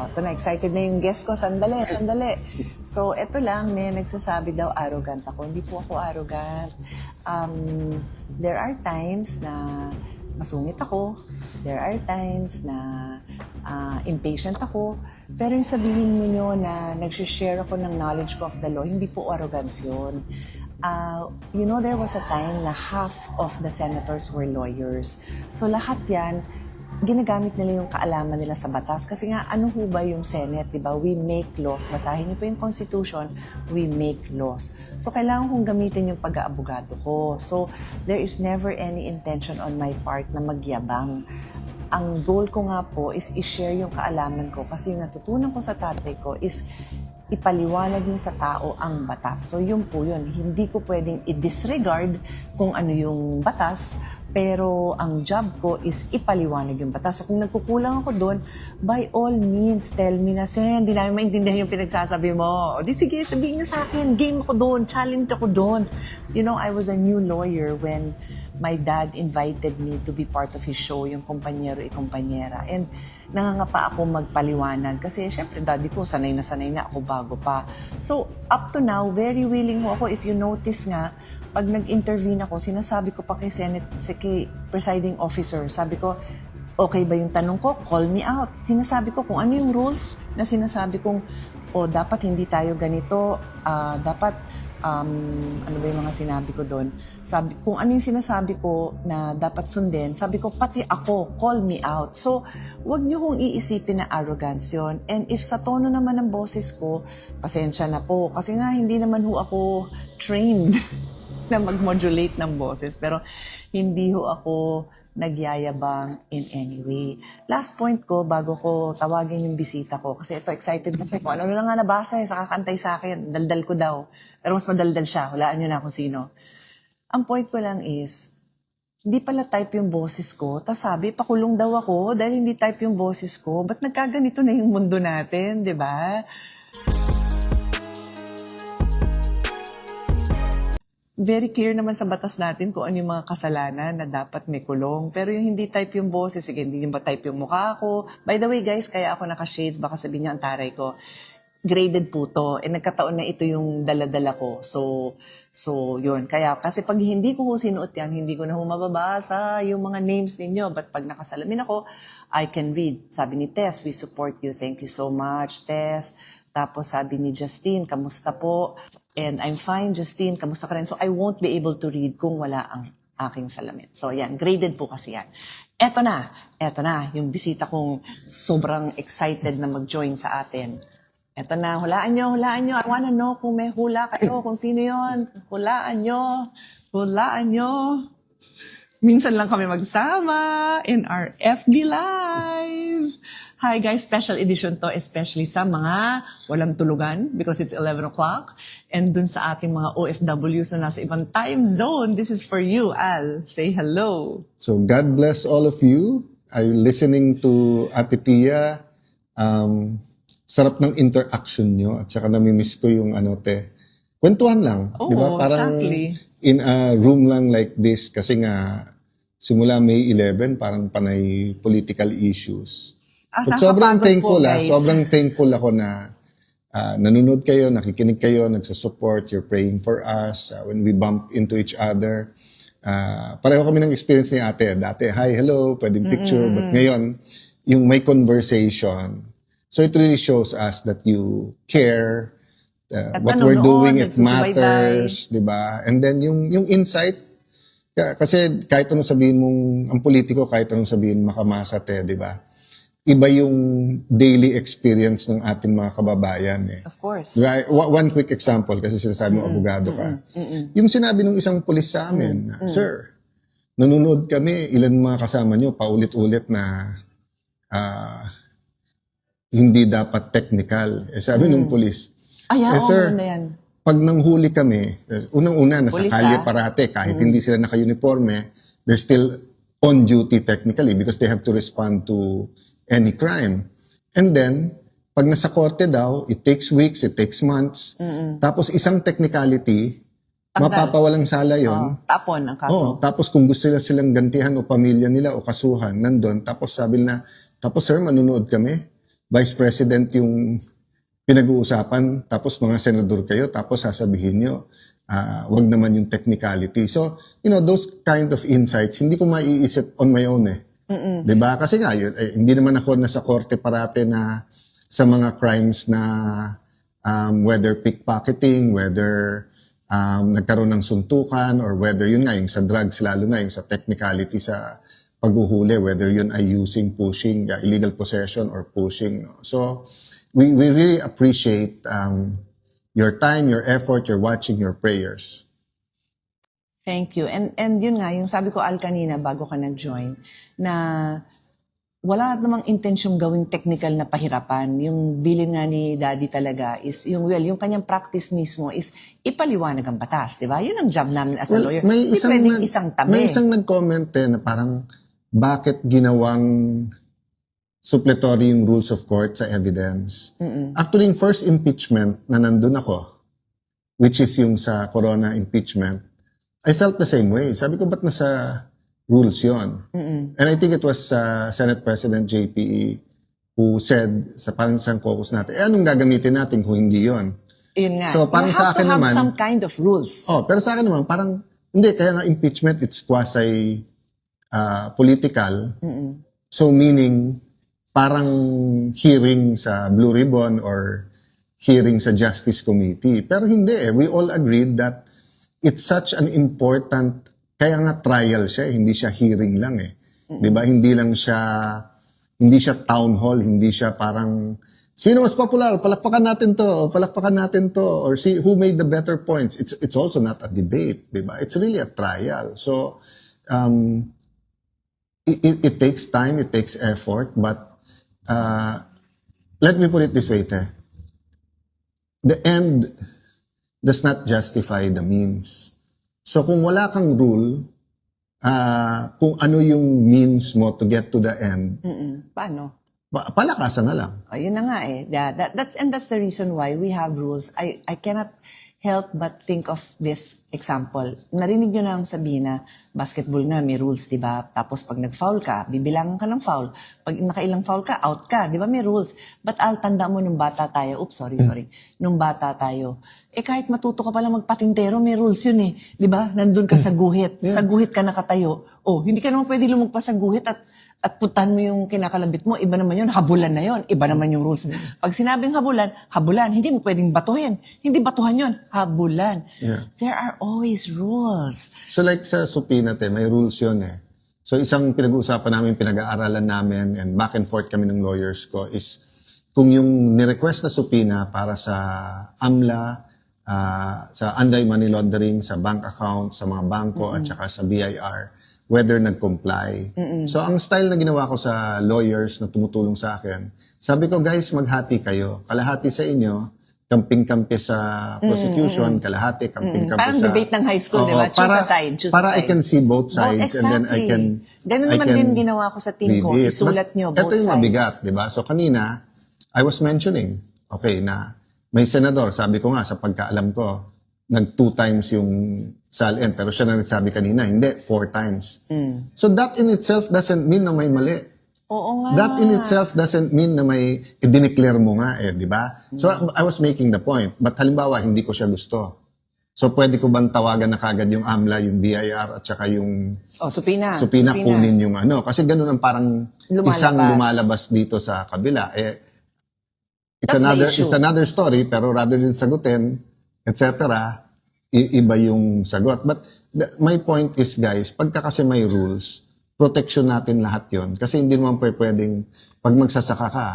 ito na, excited na yung guest ko. Sandali. So, ito lang, may nagsasabi daw arrogant ako. Hindi po ako arrogant. There are times na masungit ako. There are times na impatient ako. Pero yung sabihin mo nyo na nag-share ako ng knowledge ko of the law, hindi po arrogance yun. There was a time na half of the senators were lawyers. So lahat yan, ginagamit nila yung kaalaman nila sa batas. Kasi nga, ano ho ba yung Senate, di ba? We make laws. Basahin niyo po yung Constitution, we make laws. So, kailangan kong gamitin yung pag-aabogado ko. So, there is never any intention on my part na magyabang. Ang goal ko nga po is i-share yung kaalaman ko kasi yung natutunan ko sa tatay ko is ipaliwanag mo sa tao ang batas. So, yun po yun. Hindi ko pwedeng i-disregard kung ano yung batas, pero ang job ko is ipaliwanag yung batas. So kung nagkukulang ako doon, by all means, tell me na, Sen, hindi namin maintindihan yung pinagsasabi mo. O di sige, sabihin niyo sa akin, game ako doon, challenge ako doon. I was a new lawyer when my dad invited me to be part of his show, yung Kumpanyero y Kumpanyera. And nangangapa ako magpaliwanag kasi syempre daddy ko, sanay na ako bago pa. So up to now, very willing ho ako. If you notice nga, pag nag-intervene ako, sinasabi ko pa kay kay presiding officer, sabi ko, okay ba yung tanong ko? Call me out. Sinasabi ko kung ano yung rules na sinasabi kong, dapat hindi tayo ganito, dapat, ano ba yung mga sinabi ko doon? Kung ano yung sinasabi ko na dapat sundin, sabi ko, pati ako, call me out. So, wag niyo kong iisipin na arrogance yun. And if sa tono naman ng boses ko, pasensya na po. Kasi nga, hindi naman ho ako trained na mag-modulate ng boses. Pero hindi ho ako nagyayabang in any way. Last point ko, bago ko tawagin yung bisita ko, kasi ito, excited na siya po. Ano na nga nabasa sa kakantay sa akin, daldal ko daw. Pero mas madaldal siya, hulaan nyo na kung sino. Ang point ko lang is, hindi pala type yung boses ko, tas sabi, pakulong daw ako dahil hindi type yung boses ko. Ba't nagkaganito na yung mundo natin, di ba? Very clear naman sa batas natin kung ano yung mga kasalanan na dapat may kulong. Pero yung hindi type yung boses, sige, hindi ba type yung mukha ko. By the way, guys, kaya ako naka-shades, baka sabihin niyo ang taray ko. Graded po to. Nagkataon na ito yung dala-dala ko. So, yun. Kaya, kasi pag hindi ko sinuot yan, hindi ko na mababasa yung mga names ninyo. But pag nakasalamin ako, I can read. Sabi ni Tess, we support you. Thank you so much, Tess. Tapos sabi ni Justine, kamusta po? And I'm fine, Justine, kamusta ka rin? So I won't be able to read kung wala ang aking salamin. So yan, graded po kasi yan. Eto na, yung bisita kong sobrang excited na mag-join sa atin. Eto na, hulaan nyo. I wanna know kung may hula kayo, kung sino yon. Hulaan nyo. Minsan lang kami magsama in our FB Live. Hi guys, special edition to, especially sa mga walang tulugan because it's 11 o'clock. And dun sa ating mga OFWs na nasa ibang time zone, this is for you, Al. Say hello. So God bless all of you. I'm listening to Ate Pia. Sarap ng interaction nyo at saka namimiss ko yung kwentuhan lang. Oh, diba? Parang exactly. In a room lang like this kasi nga simula May 11 parang panay political issues. But sobrang thankful sobrang thankful ako na nanonood kayo, nakikinig kayo, nagsusupport, you're praying for us when we bump into each other. Pareho kami ng experience ni ate. Dati, hi, hello, pwedeng picture. But ngayon, yung may conversation. So it really shows us that you care, what we're doing, it matters, di ba? And then yung insight, kasi kahit anong sabihin mong, ang politiko, kahit anong sabihin makamasat di ba? Iba yung daily experience ng ating mga kababayan Of course. Right? One quick example, kasi sinasabi mo abogado ka. Yung sinabi ng isang pulis sa amin, Sir, nanonood kami, ilan mga kasama nyo, paulit-ulit na hindi dapat technical. Sabi ng pulis, sir, yan. pag nanghuli kami, unang-una, nasa Pulis, kalye parate, kahit hindi sila naka-uniforme, they're still on duty technically because they have to respond to any crime. And then, pag nasa korte daw, it takes weeks, it takes months. Tapos isang technicality, mapapawalang sala yon. Tapon ang kaso. Tapos kung gusto silang gantihan o pamilya nila o kasuhan, nandun. Tapos sabi na, tapos sir, manunood kami. vice president yung pinag-uusapan, tapos mga senador kayo, tapos sasabihin nyo, wag naman yung technicality. So, those kind of insights, hindi ko maiisip on my own eh. 'Di ba? Kasi nga, hindi naman ako nasa korte parate na sa mga crimes na whether pickpocketing, whether nagkaroon ng suntukan, or whether yun nga, yung sa drugs, lalo na yung sa technicality sa paghuhuli, whether yun ay using, pushing, illegal possession or pushing. No? So, we really appreciate your time, your effort, your watching, your prayers. Thank you. And yun nga, yung sabi ko Al kanina bago ka nag-join, na wala namang intensyong gawing technical na pahirapan. Yung bilin nga ni Daddy talaga is, yung kanyang practice mismo is ipaliwanag ang batas, di ba? Yun ang job namin as a lawyer. May tabi. isang nag-comment na parang, bakit ginawang suppletory yung rules of court sa evidence? Actually, yung first impeachment na nandun ako, which is yung sa Corona impeachment, I felt the same way. Sabi ko, ba't nasa rules yon? And I think it was Senate President JPE who said sa parang isang caucus natin, anong gagamitin natin kung hindi yon? Yun nga. So parang You sa akin have to have naman, some kind of rules. pero sa akin naman, parang, hindi, kaya nga impeachment, it's quasi political. So meaning, parang hearing sa Blue Ribbon or hearing sa Justice Committee. Pero hindi eh. We all agreed that it's such an important, kaya nga trial siya, hindi siya hearing lang eh. 'Di ba? Hindi siya town hall, hindi siya parang sino mas popular, palakpakan natin to, or see who made the better points. It's also not a debate, 'di ba? It's really a trial. So it takes time, it takes effort, but let me put it this way, the end does not justify the means. So kung wala kang rule, kung ano yung means mo to get to the end, Paano? Palakasan na lang. Yun na nga eh. That's the reason why we have rules. I cannot help but think of this example. Narinig nyo na ang sabihin na basketball nga may rules, di ba? Tapos pag nag-foul ka, bibilangan ka ng foul. Pag nakailang foul ka, out ka. Di ba? May rules. But tanda mo nung bata tayo, sorry. Nung bata tayo, kahit matuto ka palang magpatintero, may rules yun eh. Di ba? Nandun ka sa guhit. Sa guhit ka nakatayo. Hindi ka naman pwede lumagpas sa guhit at puntahan mo yung kinakalabit mo, iba naman yun, habulan na yun. Iba naman yung rules. Pag sinabing habulan, hindi mo pwedeng batuhin. Hindi batuhan yun, habulan. Yeah. There are always rules. So like sa supina, may rules yun eh. So isang pinag-uusapan namin, pinag-aaralan namin, and back and forth kami ng lawyers ko is, kung yung ni-request na supina para sa AMLA, sa anti-money laundering, sa bank account, sa mga bangko, at saka sa BIR, whether nag-comply. So, ang style na ginawa ko sa lawyers na tumutulong sa akin, sabi ko, guys, maghati kayo. Kalahati sa inyo, kamping-kampi sa prosecution, kalahati, kamping-kampi Parang sa... debate ng high school, di ba? Choose a side. Para I can see both sides, and then I can... Ganun naman din ginawa ko sa team ko. Isulat nyo, both sides. Ito yung mabigat, di ba? So, kanina, I was mentioning, na may senador, sabi ko nga, sa pagkaalam ko, nag 2 times yung SALN, pero siya na nagsabi kanina, hindi, 4 times. So that in itself doesn't mean na may mali. Oo nga. That in itself doesn't mean na may i-declare mo nga di ba? So I was making the point, but halimbawa, hindi ko siya gusto. So pwede ko bang tawagan na kagad yung AMLA, yung BIR, at saka yung supina kunin yung kasi ganun ang parang isang lumalabas dito sa kabila. It's another story, pero rather than sagutin, etc., iba yung sagot. But my point is, guys, pagka kasi may rules, protection natin lahat yon. Kasi hindi naman pwedeng, pag magsasaka ka,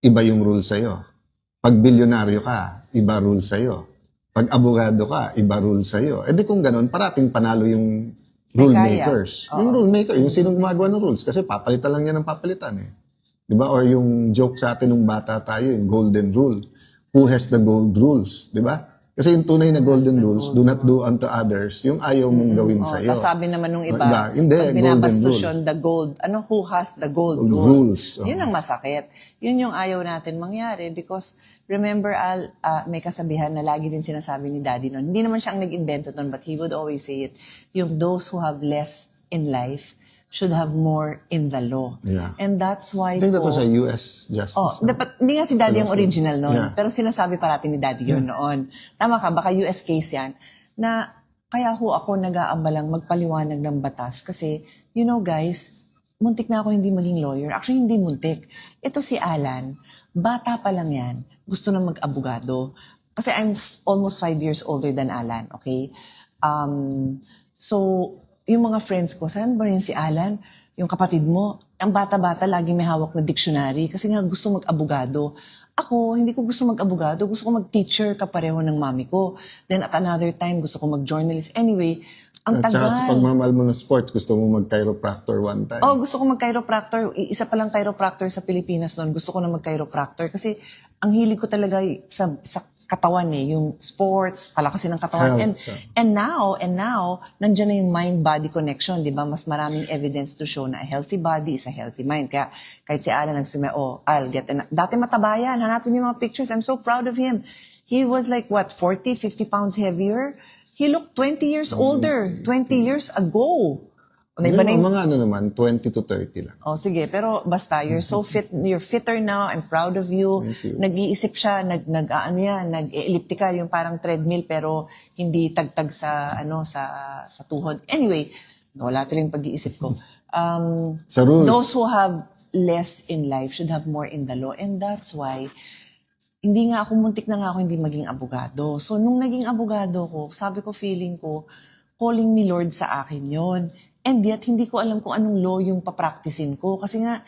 iba yung rule sa'yo. Pag bilyonaryo ka, iba rule sa'yo. Pag abogado ka, iba rule sa'yo. Di kung ganun, parating panalo yung rule makers. Yung rule maker, yung sinong gumagawa ng rules. Kasi papalitan lang yan ng papalitan eh. Diba? Or yung joke sa atin nung bata tayo, yung golden rule. Who has the gold rules? Diba? Kasi yung tunay na golden rules, do not do unto others, yung ayaw mong gawin sa'yo. Tapos sabi naman nung iba, hindi, pag binabastos yun, the gold, who has the gold rules? Yun ang masakit. Yun yung ayaw natin mangyari because, remember, Al, may kasabihan na lagi din sinasabi ni Daddy noon. Hindi naman siya ang nag-invento noon, but he would always say it. Yung those who have less in life should have more in the law. Yeah. And that's why I think that was a US justice. Oh, dapat, hindi nga si Daddy ang original noon. Yeah. Pero sinasabi parati ni Daddy yun noon. Tama ka, baka US case yan. Na kaya ho ako nag-aabalang magpaliwanag ng batas. Kasi, you know guys, muntik na ako hindi maging lawyer. Actually, hindi muntik. Ito si Alan, bata pa lang yan. Gusto na mag-abogado. Kasi I'm almost 5 years older than Alan, okay? So, yung mga friends ko, saan ba rin si Alan? Yung kapatid mo, ang bata-bata lagi may hawak na dictionary kasi nga gusto mag-abogado. Ako, hindi ko gusto mag-abogado. Gusto ko mag-teacher kapareho ng mami ko. Then at another time, gusto ko mag-journalist. Anyway, ang At tagal. saka sa pagmamahal mo ng sports, gusto mo mag-chiropractor one time. Oh, gusto ko mag-chiropractor. Isa pa lang chiropractor sa Pilipinas noon. Gusto ko na mag-chiropractor kasi ang hilig ko talaga sa katawan yung sports, palakasin ng katawan. Health, And now, nandiyan na yung mind-body connection, di ba? Mas maraming evidence to show na a healthy body is a healthy mind. Kaya kahit si Alan nagsume, I'll get dati mataba yan, hanapin niyo mga pictures, I'm so proud of him. He was like, 40, 50 pounds heavier? He looked 20 years older, 20 years ago. Yung mga naman, 20 to 30 lang. Oh, sige. Pero basta, you're so fit, you're fitter now. I'm proud of you. Thank you. Nag-iisip siya, nag-elliptical, yung parang treadmill, pero hindi tagtag sa tuhod. Anyway, wala tuloy yung pag-iisip ko. Sa rules. Those who have less in life should have more in the law. And that's why, muntik na nga ako hindi maging abogado. So, nung naging abogado ko, sabi ko, feeling ko, calling ni Lord sa akin yon. And yet, hindi ko alam kung anong law yung papraktisin ko. Kasi nga,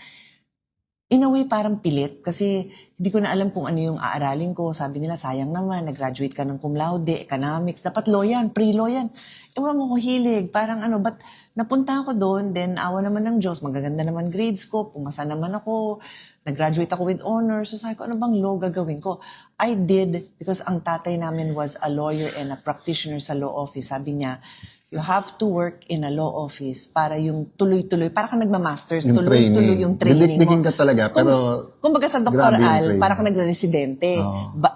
in a way, parang pilit. Kasi hindi ko na alam kung ano yung aaralin ko. Sabi nila, sayang naman, nag-graduate ka ng cum laude, economics, dapat law yan, pre-law yan. Ewan mo ko hilig, parang but napunta ako doon, then awa naman ng Diyos, magaganda naman grades ko, pumasa naman ako, nag-graduate ako with honors. So sabi ko, ano bang law gagawin ko? I did, because ang tatay namin was a lawyer and a practitioner sa law office. Sabi niya, you have to work in a law office para yung tuloy-tuloy, para ka nagma-masters, tuloy-tuloy yung training mo. Didikdikin ka talaga, pero kumbaga sa doctoral, para ka nagre-residente.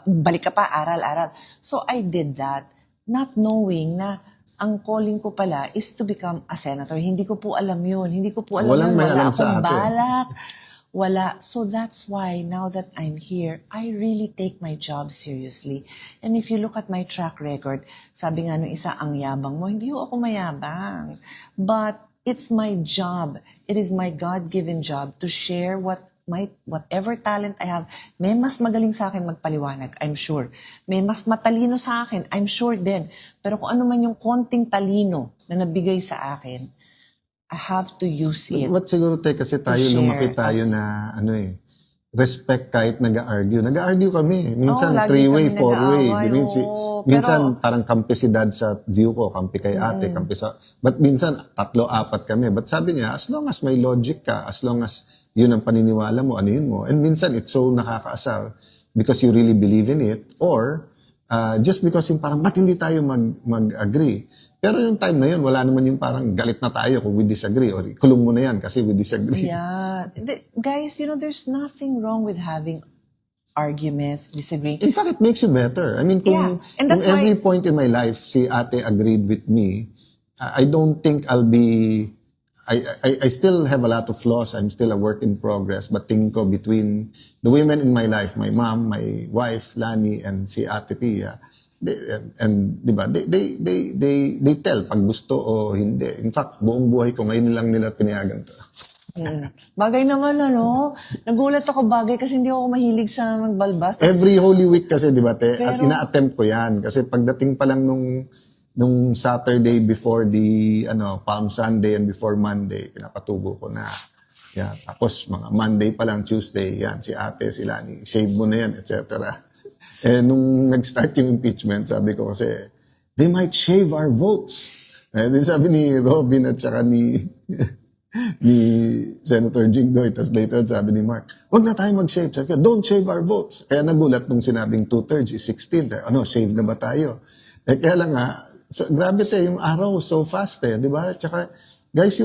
Balik ka pa, aral-aral. So I did that, not knowing na ang calling ko pala is to become a senator. Hindi ko po alam yun. Hindi ko po alam Walang yun. may Wala alam sa akong atin. balak. Wala. So that's why now that I'm here, I really take my job seriously. And if you look at my track record, sabi nga nung isa, ang yabang mo, hindi ho ako mayabang. But it's my job. It is my God-given job to share whatever talent I have. May mas magaling sa akin magpaliwanag, I'm sure. May mas matalino sa akin, I'm sure din. Pero kung ano man yung konting talino na nabigay sa akin, I have to use it. What siguro kasi tayo lumaki tayo na respect kahit nag-argue. Nag-argue kami. Minsan three-way, four-way. Minsan parang kampi si dad sa view ko, kampi kay ate, kampi sa... But minsan, 3-4 kami. But sabi niya, as long as may logic ka, as long as yun ang paniniwala mo, ano yun mo. And minsan, it's so nakakaasar because you really believe in it. Or, just because yung parang, ba't hindi tayo mag-agree? Pero yung time na yun, wala naman yung parang galit na tayo kung we disagree or kulong mo na yan kasi we disagree. Yeah. Guys, there's nothing wrong with having arguments, disagreeing. In fact, it makes you better. I mean, kung every point in my life si ate agreed with me, I don't think I'll be... I still have a lot of flaws. I'm still a work in progress. But tingin ko between the women in my life, my mom, my wife, Lani, and si Ate Pia, di ba, they tell pag gusto o hindi. In fact, buong buhay ko ngayon lang nila pinayagan to. Bagay naman, nagulat ako bagay kasi hindi ako mahilig sa magbalbas. Every Holy Week kasi, di ba, te? At ina-attempt ko yan. Kasi pagdating pa lang nung Saturday before the Palm Sunday and before Monday, pinapatubo ko na. Yan. Tapos mga Monday pa lang, Tuesday, yan, si ate, si Lani, shave mo na yan, etc. Nung nag-start yung impeachment, sabi ko kasi, they might shave our votes. Then sabi ni Robin at saka ni Senator Jinggoy, tapos later sabi ni Mark, wag na tayo mag-shave. Sabi ko, don't shave our votes. Kaya nagulat nung sinabing 2/3 is 16. Shave na ba tayo? Kaya lang nga, grabe yung araw so fast di ba? Tsaka, guys,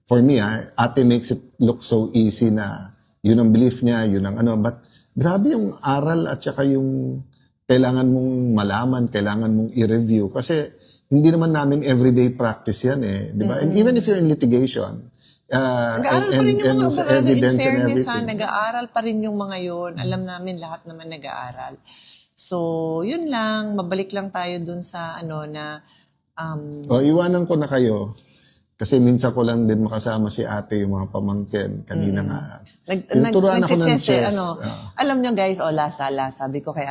for me, ate makes it look so easy na yun ang belief niya, yun ang but grabe yung aral at saka yung kailangan mong malaman, kailangan mong i-review. Kasi hindi naman namin everyday practice yan eh. Di ba? And even if you're in litigation, Nag-aaral pa rin yung mga in evidence and fairness, everything. nag-aaral pa rin yung mga yun. Alam namin lahat naman nag-aaral. So, yun lang, mabalik lang tayo dun sa ano na Iwanan ko na kayo. Kasi minsan ko lang din makasama si ate, yung mga pamangkin. Kanina nga. Tinuturuan ako ng chess. Alam nyo guys, lasa, sabi ko kay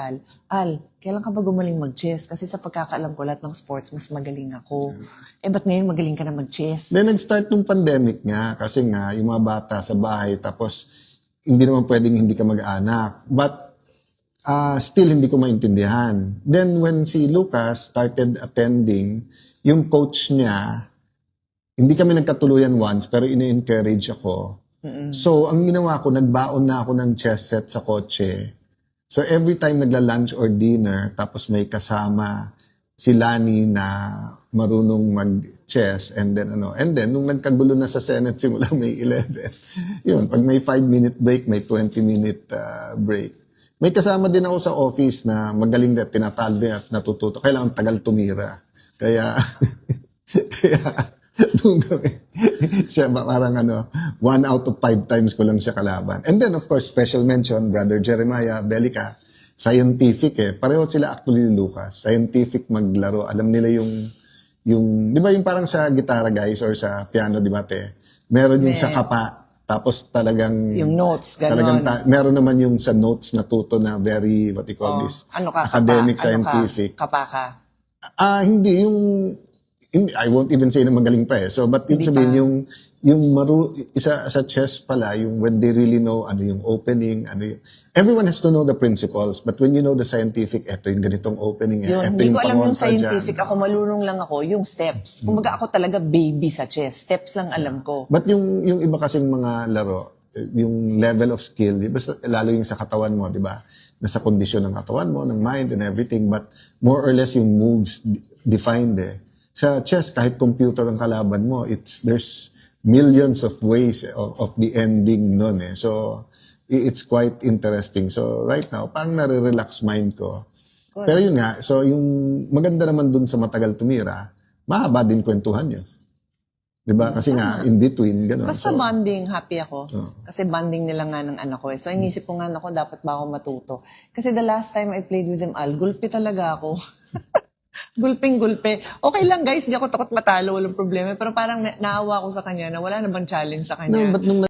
Al, kailan ka ba gumaling mag-chess? Kasi sa pagkakaalam ko, lahat ng sports, mas magaling ako. Ba't ngayon magaling ka na mag-chess? Then nag-start nung pandemic nga. Kasi nga, yung mga bata sa bahay, tapos hindi naman pwedeng hindi ka mag-anak. But still hindi ko maintindihan. Then when si Lucas started attending, yung coach niya, hindi kami nagkatuluyan once, pero ini-encourage ako. So, ang ginawa ko, nagbaon na ako ng chess set sa kotse. So, every time nagla-lunch or dinner, tapos may kasama si Lani na marunong mag-chess, and then, nung nagkagulo na sa Senate, simula May 11, yun, pag may 5-minute break, may 20-minute break. May kasama din ako sa office na magaling na tinatalo niya at natututo. Kailangan tagal tumira. Kaya doon kami. Siya parang 1 out of 5 times ko lang siya kalaban. And then, of course, special mention, Brother Jeremiah Belica, scientific Pareho sila actually ni Lucas. Scientific maglaro. Alam nila yung di ba yung parang sa gitara guys or sa piano, di ba te? Meron yung sa kapa. Tapos talagang... Yung notes, gano'n. Meron naman yung sa notes na tuto na very, what you call this? Academic, scientific. Kapa ka? Hindi. I won't even say na magaling pa So, but ibig sabihin, isa sa chess pala, yung when they really know ano yung opening, everyone has to know the principles, but when you know the scientific, eto yung ganitong opening, eto hindi yung ko alam yung pangontra scientific. dyan. Ako, malunong lang ako, yung steps. Kumaga ako talaga baby sa chess. Steps lang alam ko. But yung iba kasing mga laro, yung level of skill, basta lalo yung sa katawan mo, di ba? Nasa kondisyon ng katawan mo, ng mind and everything, but more or less yung moves defined Sa chess, kahit computer ang kalaban mo, there's millions of ways of the ending nun So, it's quite interesting. So, right now, parang nare-relax mind ko. Cool. Pero yun nga, so yung maganda naman dun sa matagal tumira, mahaba din kwentuhan yun. Diba? Kasi nga, in between, gano'n. Basta bonding, happy ako. Kasi bonding nila nga ng anak ko So, inisip ko nga, dapat ba ako matuto? Kasi the last time I played with them, gulpi talaga ako. Gulping-gulpe. Okay lang guys, di ako takot matalo, walang problema. Pero parang naawa ko sa kanya na wala na bang challenge sa kanya. No, but nung